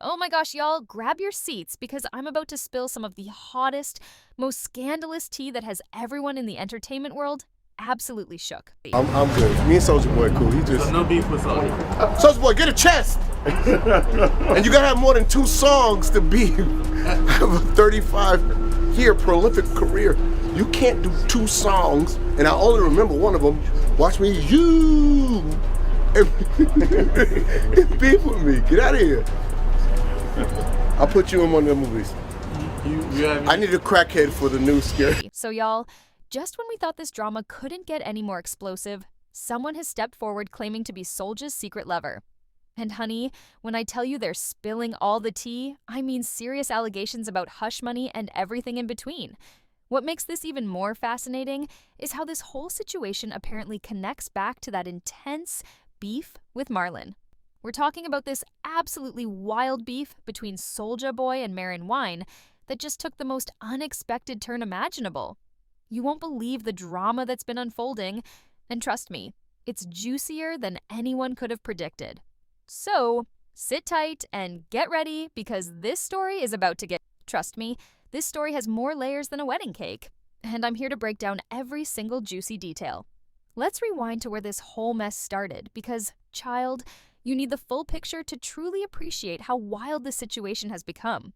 Oh my gosh, y'all, grab your seats because I'm about to spill some of the hottest, most scandalous tea that has everyone in the entertainment world absolutely shook. I'm good. Me and Soulja Boy cool. He just So no beef with Soulja. Soulja Boy, get a chest. And you gotta have more than 2 songs to be have a 35-year prolific career. You can't do 2 songs, and I only remember one of them. Watch me, you. And beef with me. Get out of here. I'll put you in one of the movies. I need a crackhead for the new scary. So y'all, just when we thought this drama couldn't get any more explosive, someone has stepped forward claiming to be Soulja's secret lover. And honey, when I tell you they're spilling all the tea, I mean serious allegations about hush money and everything in between. What makes this even more fascinating is how this whole situation apparently connects back to that intense beef with Marlon. We're talking about this absolutely wild beef between Soulja Boy and Marlon Wayans that just took the most unexpected turn imaginable. You won't believe the drama that's been unfolding, and trust me, it's juicier than anyone could have predicted. So, sit tight and get ready because this story is about to get... Trust me, this story has more layers than a wedding cake, and I'm here to break down every single juicy detail. Let's rewind to where this whole mess started because, child, you need the full picture to truly appreciate how wild this situation has become.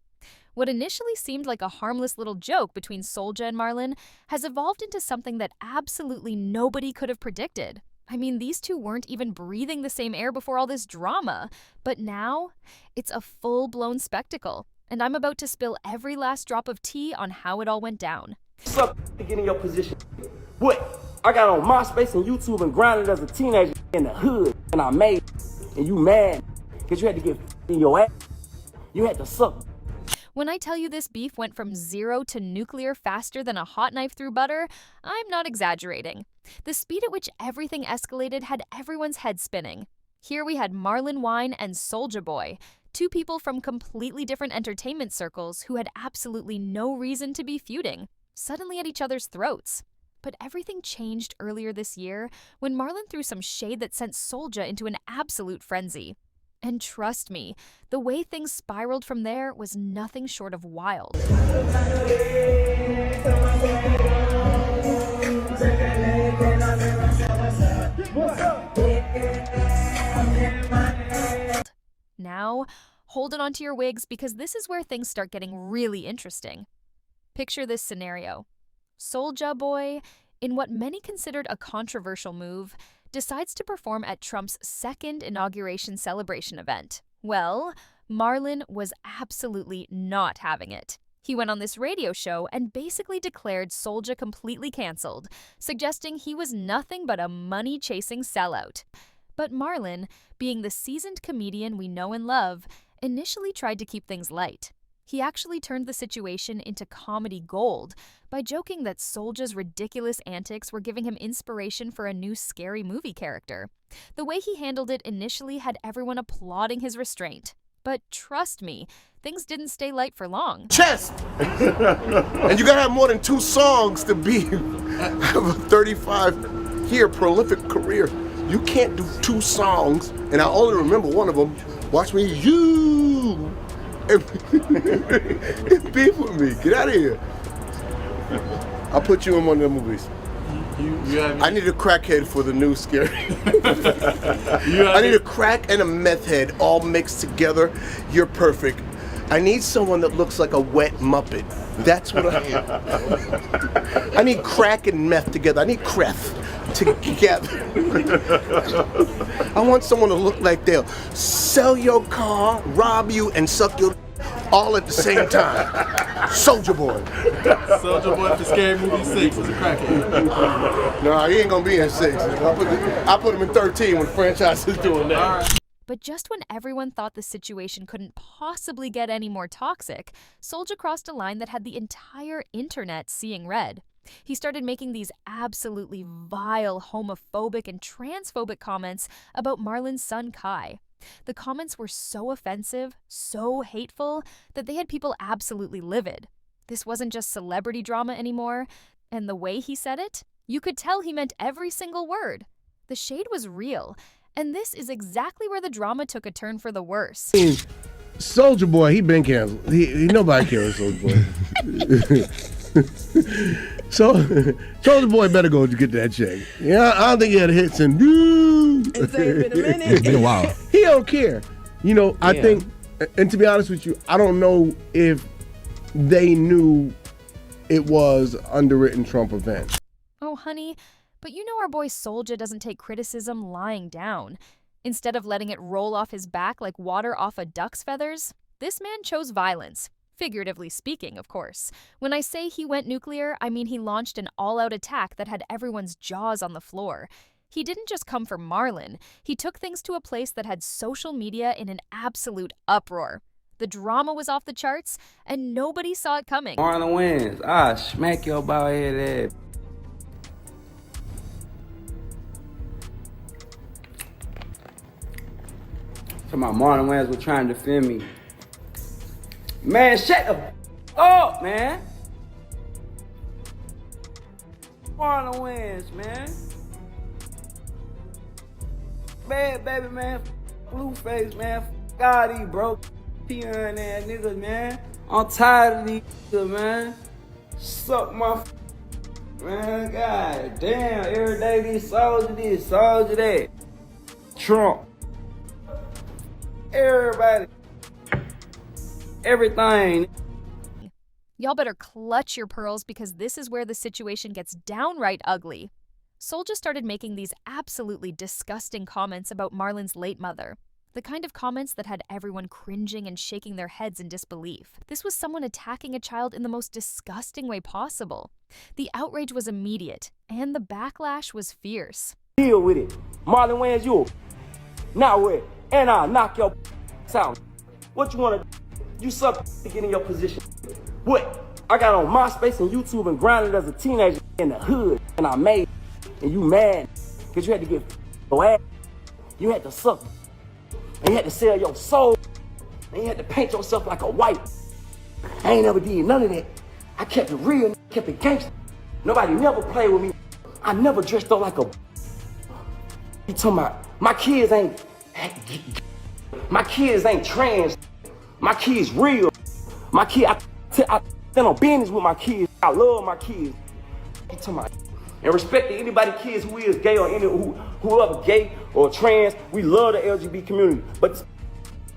What initially seemed like a harmless little joke between Soulja and Marlon has evolved into something that absolutely nobody could have predicted. I mean, these two weren't even breathing the same air before all this drama, but now it's a full-blown spectacle, and I'm about to spill every last drop of tea on how it all went down. What's up to get in your position? What? I got on MySpace and YouTube and grinded as a teenager in the hood, and I made it. And you mad because you had to get in your ass. You had to suck. When I tell you this beef went from 0 to nuclear faster than a hot knife through butter, I'm not exaggerating. The speed at which everything escalated had everyone's head spinning. Here we had Marlon Wayans and Soulja Boy, 2 people from completely different entertainment circles who had absolutely no reason to be feuding, suddenly at each other's throats. But everything changed earlier this year when Marlon threw some shade that sent Soulja into an absolute frenzy. And trust me, the way things spiraled from there was nothing short of wild. Now, hold it onto your wigs because this is where things start getting really interesting. Picture this scenario. Soulja Boy, in what many considered a controversial move, decides to perform at Trump's second inauguration celebration event. Well, Marlon was absolutely not having it. He went on this radio show and basically declared Soulja completely canceled, suggesting he was nothing but a money-chasing sellout. But Marlon, being the seasoned comedian we know and love, initially tried to keep things light. He actually turned the situation into comedy gold by joking that Soulja's ridiculous antics were giving him inspiration for a new scary movie character. The way he handled it initially had everyone applauding his restraint. But trust me, things didn't stay light for long. Chest! And you gotta have more than 2 songs to be have a 35-year prolific career. You can't do 2 songs, and I only remember one of them. Watch me, you. And beef with me. Get out of here. I'll put you in one of the movies. I need a crackhead for the new scary. I need a crack and a meth head all mixed together. You're perfect. I need someone that looks like a wet Muppet. That's what I need. I need crack and meth together. I need creth together. I want someone to look like they'll sell your car, rob you, and suck your all at the same time. Soulja Boy. Soulja Boy for Scary Movie 6 was a crackhead. No, he ain't gonna be in 6. I'll put him in 13 when the franchise is doing that. But just when everyone thought the situation couldn't possibly get any more toxic, Soulja crossed a line that had the entire internet seeing red. He started making these absolutely vile homophobic and transphobic comments about Marlon's son Kai. The comments were so offensive, so hateful, that they had people absolutely livid. This wasn't just celebrity drama anymore, and the way he said it, you could tell he meant every single word. The shade was real, and this is exactly where the drama took a turn for the worse. Soulja Boy, he been canceled. Nobody cares Soulja Boy. So Soulja Boy better go get that check. Yeah, I don't think he had a hit since. And say it's been a minute. It's been a while. He don't care. I think, and to be honest with you, I don't know if they knew it was underwritten Trump event. Oh, honey, but you know our boy Soulja doesn't take criticism lying down. Instead of letting it roll off his back like water off a duck's feathers, this man chose violence. Figuratively speaking, of course. When I say he went nuclear, I mean he launched an all-out attack that had everyone's jaws on the floor. He didn't just come for Marlon. He took things to a place that had social media in an absolute uproar. The drama was off the charts, and nobody saw it coming. Marlon Wayans, smack your bald head ass. So my Marlon Wayans was trying to defend me. Man, shut the up, man. Marlon Wayans, man. Bad baby, man. Blueface, man. God, these broke peon ass niggas, man. I'm tired of these niggas, man. Suck my man. God damn. Every day these Soulja this, Soulja that. Trump. Everybody. Everything. Y'all better clutch your pearls because this is where the situation gets downright ugly. Soulja started making these absolutely disgusting comments about Marlon's late mother. The kind of comments that had everyone cringing and shaking their heads in disbelief. This was someone attacking a child in the most disgusting way possible. The outrage was immediate, and the backlash was fierce. Deal with it. Marlon Wayans, you now what? And I'll knock your out. What you wanna do? You suck to get in your position. What? I got on MySpace and YouTube and grinded as a teenager in the hood, and I made it. And you mad because you had to get your ass. You had to suck. And you had to sell your soul. And you had to paint yourself like a white. I ain't never did none of that. I kept it real, kept it gangster. Nobody never played with me. I never dressed up like a. You talking about my kids ain't trans. My kids real. My kid, I stand on business with my kids. I love my kids. You talking about, and respect to anybody kids who is gay or any whoever gay or trans. We love the LGBT community. But it's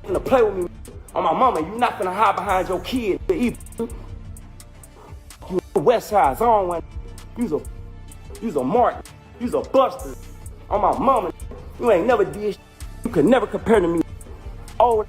gonna play with me on my mama. You not gonna hide behind your kid either. You West Side Zone one. You's a mark. You's a buster. On my mama. You ain't never did shit. You could never compare to me. Oh,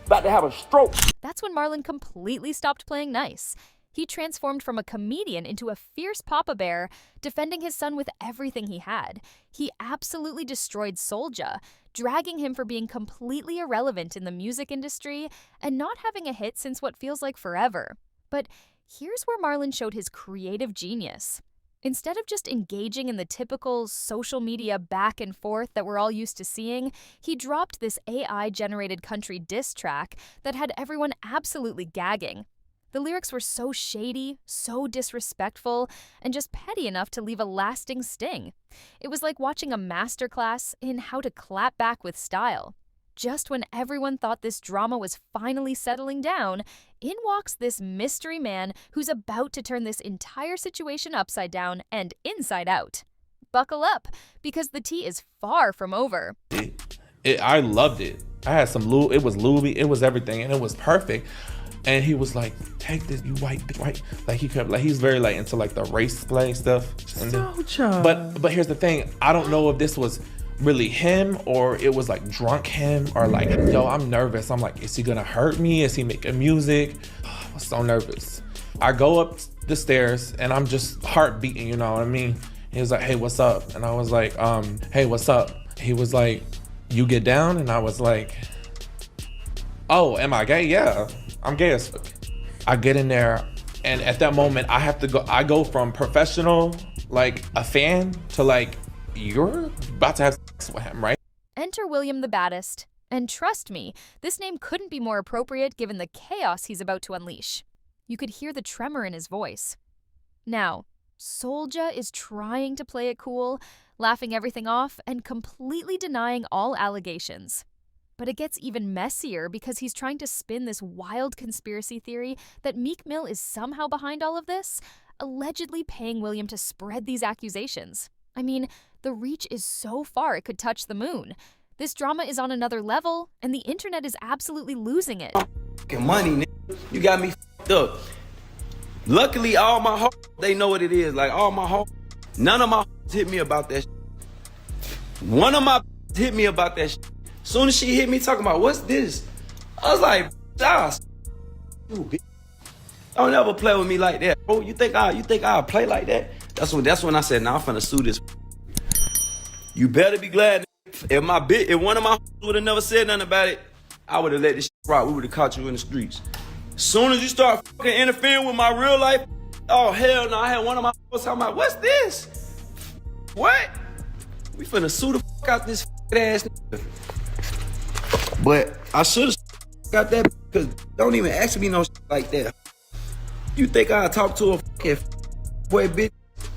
about to have a stroke. That's when Marlon completely stopped playing nice. He transformed from a comedian into a fierce papa bear, defending his son with everything he had. He absolutely destroyed Soulja, dragging him for being completely irrelevant in the music industry and not having a hit since what feels like forever. But here's where Marlon showed his creative genius. Instead of just engaging in the typical social media back and forth that we're all used to seeing, he dropped this AI-generated country diss track that had everyone absolutely gagging. The lyrics were so shady, so disrespectful, and just petty enough to leave a lasting sting. It was like watching a masterclass in how to clap back with style. Just when everyone thought this drama was finally settling down, in walks this mystery man who's about to turn this entire situation upside down and inside out. Buckle up, because the tea is far from over. I loved it. I had some it was Louis, it was everything, and it was perfect. And he was like, take this, you white bitch, right? Like he kept, like he's very like into like the race play stuff. And Soulja. But here's the thing, I don't know if this was really him or it was like drunk him or like, yo, I'm nervous. I'm like, is he gonna hurt me? Is he making music? I was so nervous. I go up the stairs and I'm just heart beating, you know what I mean? He was like, hey, what's up? And I was like, hey, what's up? He was like, you get down? And I was like, oh, am I gay? Yeah, I'm gay as fuck. I get in there and at that moment I go from professional, like a fan, to like, you're about to have sex with him, right? Enter William the Baddest. And trust me, this name couldn't be more appropriate given the chaos he's about to unleash. You could hear the tremor in his voice. Now, Soulja is trying to play it cool, laughing everything off and completely denying all allegations. But it gets even messier because he's trying to spin this wild conspiracy theory that Meek Mill is somehow behind all of this, allegedly paying William to spread these accusations. I mean, the reach is so far it could touch the moon. This drama is on another level, and the internet is absolutely losing it. Money, nigga. You got me f***ed up. Luckily, all my hoes, they know what it is. Like, all my hoes, none of my hoes hit me about that shit. One of my hit me about that shit. Soon as she hit me talking about, what's this? I was like, Josh, you bitch. Don't ever play with me like that, bro. You think I'll play like that? That's when I said, nah, I'm finna sue this. You better be glad. If one of my would have never said nothing about it, I would have let this shit rock. We would have caught you in the streets. Soon as you start fucking interfering with my real life, oh hell no, I had one of my talking about, what's this? What? We finna sue the fuck out this ass nigga. But I should've got that because don't even ask me no shit like that. You think I'll talk to a fucking boy bitch?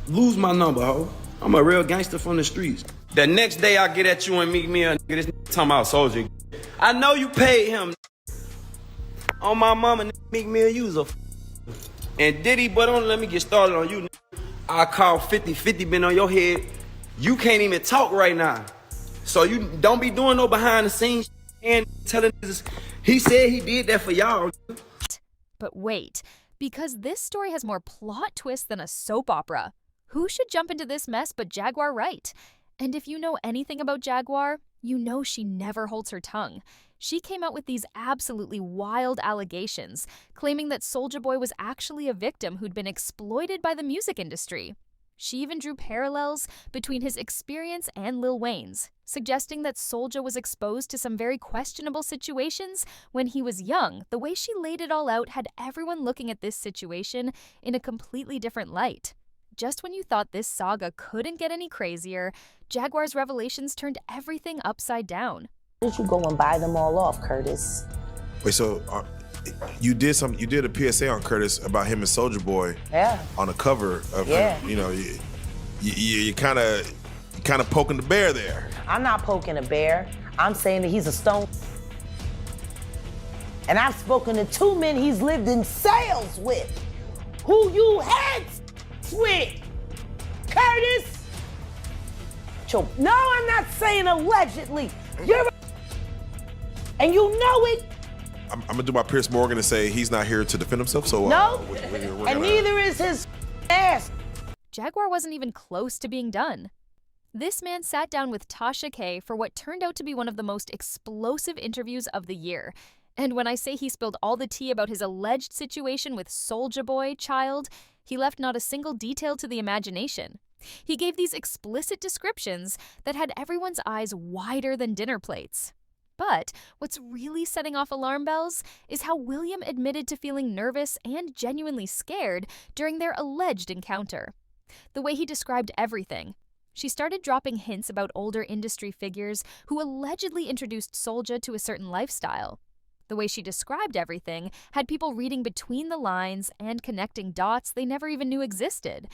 Lose my number, ho. I'm a real gangster from the streets. The next day I get at you and Meek Mill, nigga, this nigga talking about Soulja. I know you paid him. On my mama, Meek Mill, you was a and Diddy, but don't let me get started on you. I call 50 been on your head. You can't even talk right now. So you don't be doing no behind the scenes and telling us he said he did that for y'all. But wait, because this story has more plot twists than a soap opera. Who should jump into this mess but Jaguar Wright? And if you know anything about Jaguar, you know she never holds her tongue. She came out with these absolutely wild allegations, claiming that Soulja Boy was actually a victim who'd been exploited by the music industry. She even drew parallels between his experience and Lil Wayne's, suggesting that Soulja was exposed to some very questionable situations when he was young. The way she laid it all out had everyone looking at this situation in a completely different light. Just when you thought this saga couldn't get any crazier, Jaguar's revelations turned everything upside down. Why did you go and buy them all off, Curtis? Wait, so you did a PSA on Curtis about him and Soulja Boy. Yeah. On the cover of him, you know, you kind of poking the bear there. I'm not poking a bear. I'm saying that he's a stone. And I've spoken to 2 men he's lived in sales with, who you had with. Curtis. No, I'm not saying allegedly. You're and you know it. I'm gonna do my Pierce Morgan and say he's not here to defend himself. So no, and neither is his ass. Jaguar wasn't even close to being done. This man sat down with Tasha K for what turned out to be one of the most explosive interviews of the year. And when I say he spilled all the tea about his alleged situation with Soulja Boy child, he left not a single detail to the imagination. He gave these explicit descriptions that had everyone's eyes wider than dinner plates. But what's really setting off alarm bells is how William admitted to feeling nervous and genuinely scared during their alleged encounter. The way he described everything. She started dropping hints about older industry figures who allegedly introduced Soulja to a certain lifestyle. The way she described everything had people reading between the lines and connecting dots they never even knew existed.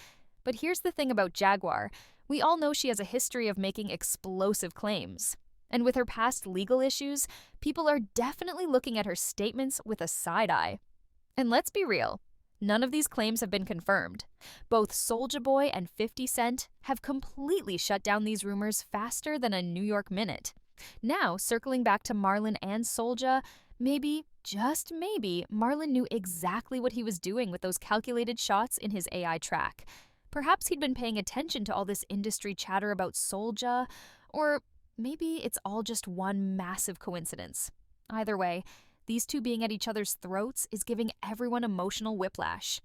But here's the thing about Jaguar. We all know she has a history of making explosive claims. And with her past legal issues, people are definitely looking at her statements with a side eye. And let's be real, none of these claims have been confirmed. Both Soulja Boy and 50 Cent have completely shut down these rumors faster than a New York minute. Now, circling back to Marlon and Soulja, maybe, just maybe, Marlon knew exactly what he was doing with those calculated shots in his AI track. Perhaps he'd been paying attention to all this industry chatter about Soulja, or maybe it's all just one massive coincidence. Either way, these two being at each other's throats is giving everyone emotional whiplash.